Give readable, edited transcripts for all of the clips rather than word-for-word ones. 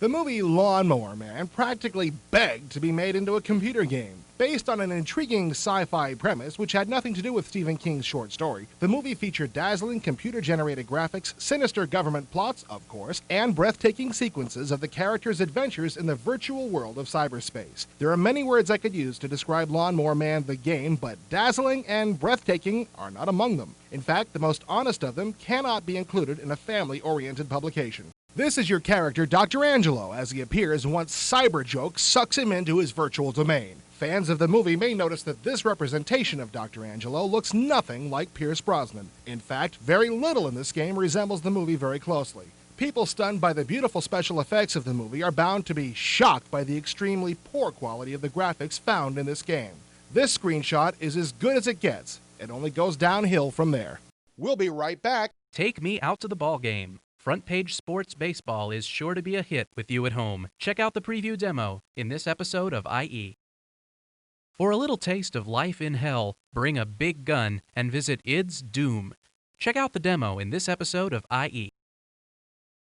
The movie Lawnmower Man practically begged to be made into a computer game. Based on an intriguing sci-fi premise which had nothing to do with Stephen King's short story, the movie featured dazzling computer-generated graphics, sinister government plots, of course, and breathtaking sequences of the characters' adventures in the virtual world of cyberspace. There are many words I could use to describe Lawnmower Man the game, but dazzling and breathtaking are not among them. In fact, the most honest of them cannot be included in a family-oriented publication. This is your character, Dr. Angelo, as he appears once Cyberjoke sucks him into his virtual domain. Fans of the movie may notice that this representation of Dr. Angelo looks nothing like Pierce Brosnan. In fact, very little in this game resembles the movie very closely. People stunned by the beautiful special effects of the movie are bound to be shocked by the extremely poor quality of the graphics found in this game. This screenshot is as good as it gets. It only goes downhill from there. We'll be right back. Take me out to the ball game. Front Page Sports Baseball is sure to be a hit with you at home. Check out the preview demo in this episode of IE. For a little taste of life in hell, bring a big gun and visit ID's Doom. Check out the demo in this episode of IE.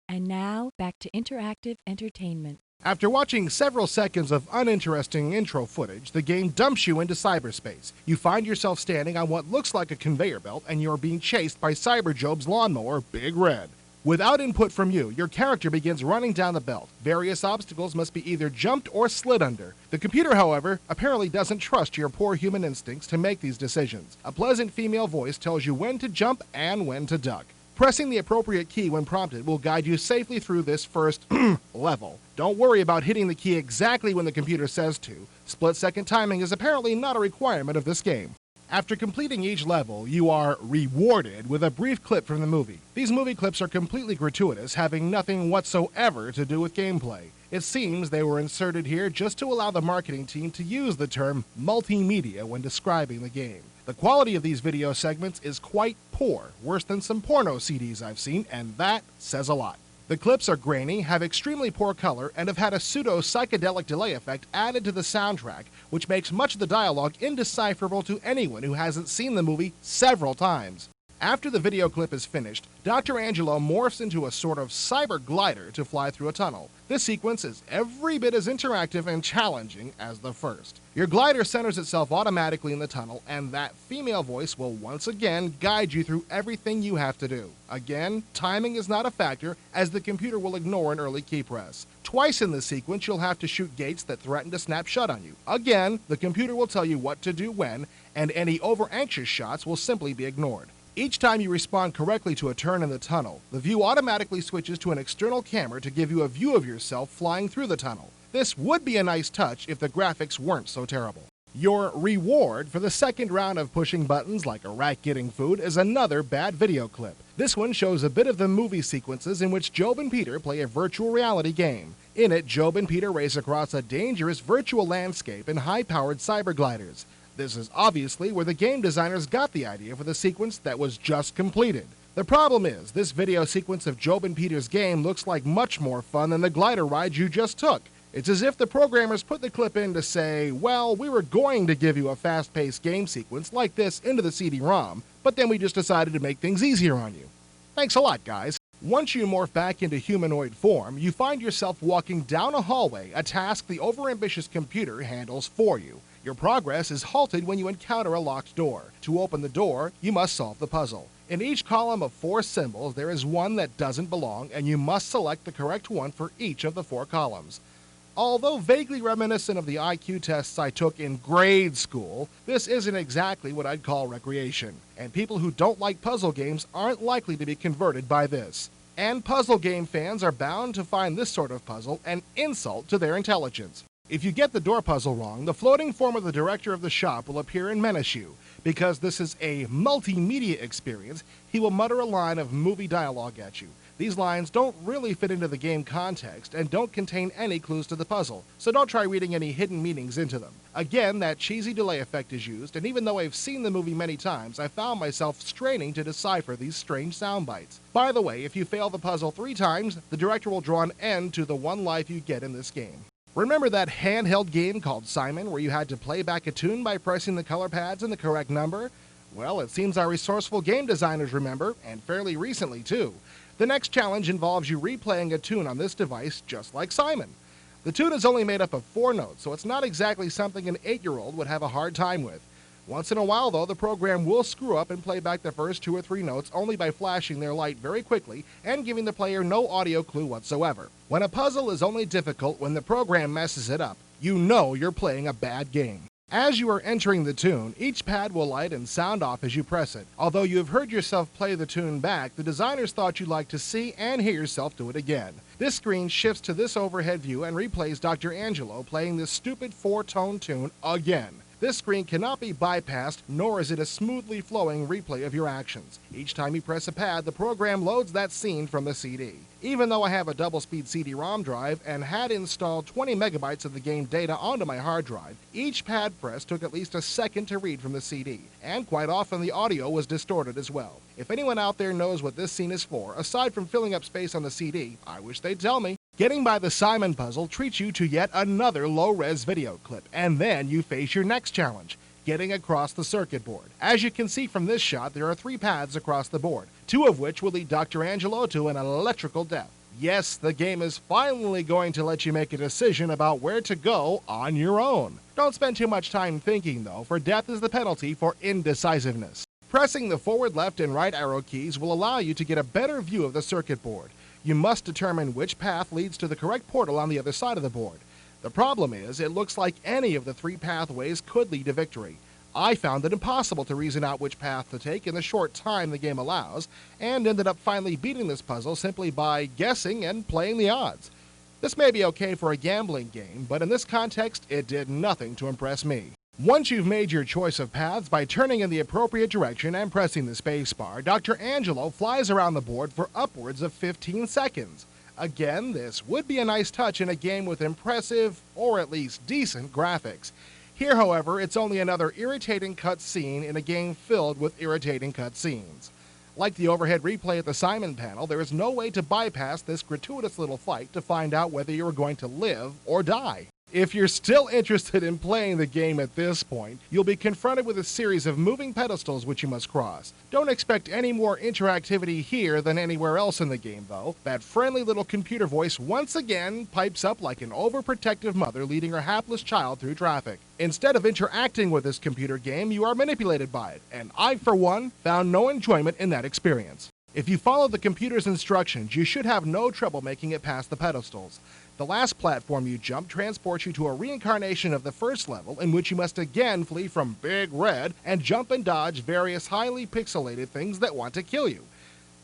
And now, back to interactive entertainment. After watching several seconds of uninteresting intro footage, the game dumps you into cyberspace. You find yourself standing on what looks like a conveyor belt, and you're being chased by Cyberjobe's lawnmower, Big Red. Without input from you, your character begins running down the belt. Various obstacles must be either jumped or slid under. The computer, however, apparently doesn't trust your poor human instincts to make these decisions. A pleasant female voice tells you when to jump and when to duck. Pressing the appropriate key when prompted will guide you safely through this first level. Don't worry about hitting the key exactly when the computer says to. Split-second timing is apparently not a requirement of this game. After completing each level, you are rewarded with a brief clip from the movie. These movie clips are completely gratuitous, having nothing whatsoever to do with gameplay. It seems they were inserted here just to allow the marketing team to use the term multimedia when describing the game. The quality of these video segments is quite poor, worse than some porno CDs I've seen, and that says a lot. The clips are grainy, have extremely poor color, and have had a pseudo-psychedelic delay effect added to the soundtrack, which makes much of the dialogue indecipherable to anyone who hasn't seen the movie several times. After the video clip is finished, Dr. Angelo morphs into a sort of cyber glider to fly through a tunnel. This sequence is every bit as interactive and challenging as the first. Your glider centers itself automatically in the tunnel, and that female voice will once again guide you through everything you have to do. Again, timing is not a factor, as the computer will ignore an early key press. Twice in this sequence, you'll have to shoot gates that threaten to snap shut on you. Again, the computer will tell you what to do when, and any over-anxious shots will simply be ignored. Each time you respond correctly to a turn in the tunnel, the view automatically switches to an external camera to give you a view of yourself flying through the tunnel. This would be a nice touch if the graphics weren't so terrible. Your reward for the second round of pushing buttons like a rat getting food is another bad video clip. This one shows a bit of the movie sequences in which Job and Peter play a virtual reality game. In it, Job and Peter race across a dangerous virtual landscape in high-powered cyber gliders. This is obviously where the game designers got the idea for the sequence that was just completed. The problem is, this video sequence of Job and Peter's game looks like much more fun than the glider ride you just took. It's as if the programmers put the clip in to say, well, we were going to give you a fast-paced game sequence like this into the CD-ROM, but then we just decided to make things easier on you. Thanks a lot, guys. Once you morph back into humanoid form, you find yourself walking down a hallway, a task the overambitious computer handles for you. Your progress is halted when you encounter a locked door. To open the door, you must solve the puzzle. In each column of 4 symbols, there is one that doesn't belong, and you must select the correct one for each of the 4 columns. Although vaguely reminiscent of the IQ tests I took in grade school, this isn't exactly what I'd call recreation, and people who don't like puzzle games aren't likely to be converted by this. And puzzle game fans are bound to find this sort of puzzle an insult to their intelligence. If you get the door puzzle wrong, the floating form of the director of the shop will appear and menace you. Because this is a multimedia experience, he will mutter a line of movie dialogue at you. These lines don't really fit into the game context and don't contain any clues to the puzzle, so don't try reading any hidden meanings into them. Again, that cheesy delay effect is used, and even though I've seen the movie many times, I found myself straining to decipher these strange sound bites. By the way, if you fail the puzzle 3 times, the director will draw an end to the 1 life you get in this game. Remember that handheld game called Simon where you had to play back a tune by pressing the color pads in the correct number? Well, it seems our resourceful game designers remember, and fairly recently too. The next challenge involves you replaying a tune on this device just like Simon. The tune is only made up of 4 notes, so it's not exactly something an 8-year-old would have a hard time with. Once in a while, though, the program will screw up and play back the first 2 or 3 notes only by flashing their light very quickly and giving the player no audio clue whatsoever. When a puzzle is only difficult when the program messes it up, you know you're playing a bad game. As you are entering the tune, each pad will light and sound off as you press it. Although you have heard yourself play the tune back, the designers thought you'd like to see and hear yourself do it again. This screen shifts to this overhead view and replays Dr. Angelo playing this stupid 4-tone tune again. This screen cannot be bypassed, nor is it a smoothly flowing replay of your actions. Each time you press a pad, the program loads that scene from the CD. Even though I have a double-speed CD-ROM drive and had installed 20 megabytes of the game data onto my hard drive, each pad press took at least a second to read from the CD, and quite often the audio was distorted as well. If anyone out there knows what this scene is for, aside from filling up space on the CD, I wish they'd tell me. Getting by the Simon puzzle treats you to yet another low-res video clip, and then you face your next challenge, getting across the circuit board. As you can see from this shot, there are 3 paths across the board, 2 of which will lead Dr. Angelo to an electrical death. Yes, the game is finally going to let you make a decision about where to go on your own. Don't spend too much time thinking, though, for death is the penalty for indecisiveness. Pressing the forward, left, and right arrow keys will allow you to get a better view of the circuit board. You must determine which path leads to the correct portal on the other side of the board. The problem is, it looks like any of the 3 pathways could lead to victory. I found it impossible to reason out which path to take in the short time the game allows, and ended up finally beating this puzzle simply by guessing and playing the odds. This may be okay for a gambling game, but in this context, it did nothing to impress me. Once you've made your choice of paths by turning in the appropriate direction and pressing the space bar, Dr. Angelo flies around the board for upwards of 15 seconds. Again, this would be a nice touch in a game with impressive, or at least decent, graphics. Here, however, it's only another irritating cutscene in a game filled with irritating cutscenes. Like the overhead replay at the Simon panel, there is no way to bypass this gratuitous little fight to find out whether you are going to live or die. If you're still interested in playing the game at this point, you'll be confronted with a series of moving pedestals which you must cross. Don't expect any more interactivity here than anywhere else in the game, though. That friendly little computer voice once again pipes up like an overprotective mother leading her hapless child through traffic. Instead of interacting with this computer game, you are manipulated by it, and I, for one, found no enjoyment in that experience. If you follow the computer's instructions, you should have no trouble making it past the pedestals. The last platform you jump transports you to a reincarnation of the first level, in which you must again flee from Big Red and jump and dodge various highly pixelated things that want to kill you.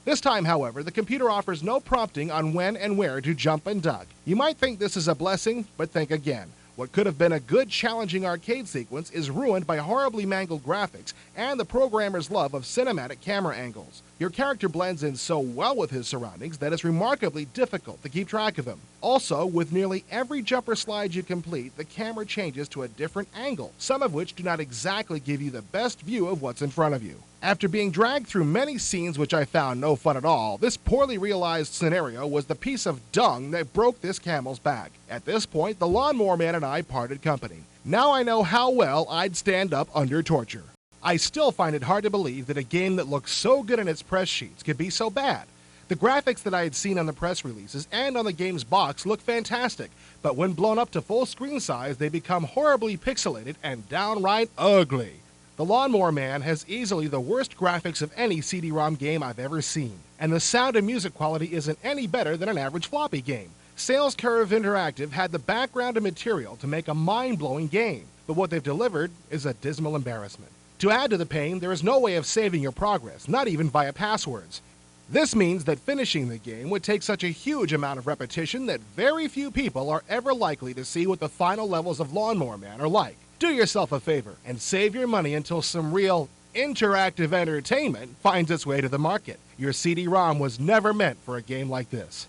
This time, however, the computer offers no prompting on when and where to jump and duck. You might think this is a blessing, but think again. What could have been a good, challenging arcade sequence is ruined by horribly mangled graphics and the programmer's love of cinematic camera angles. Your character blends in so well with his surroundings that it's remarkably difficult to keep track of him. Also, with nearly every jump or slide you complete, the camera changes to a different angle, some of which do not exactly give you the best view of what's in front of you. After being dragged through many scenes which I found no fun at all, this poorly realized scenario was the piece of dung that broke this camel's back. At this point, the Lawnmower Man and I parted company. Now I know how well I'd stand up under torture. I still find it hard to believe that a game that looks so good in its press sheets could be so bad. The graphics that I had seen on the press releases and on the game's box look fantastic, but when blown up to full screen size, they become horribly pixelated and downright ugly. The Lawnmower Man has easily the worst graphics of any CD-ROM game I've ever seen, and the sound and music quality isn't any better than an average floppy game. Sales Curve Interactive had the background and material to make a mind-blowing game, but what they've delivered is a dismal embarrassment. To add to the pain, there is no way of saving your progress, not even via passwords. This means that finishing the game would take such a huge amount of repetition that very few people are ever likely to see what the final levels of Lawnmower Man are like. Do yourself a favor and save your money until some real interactive entertainment finds its way to the market. Your CD-ROM was never meant for a game like this.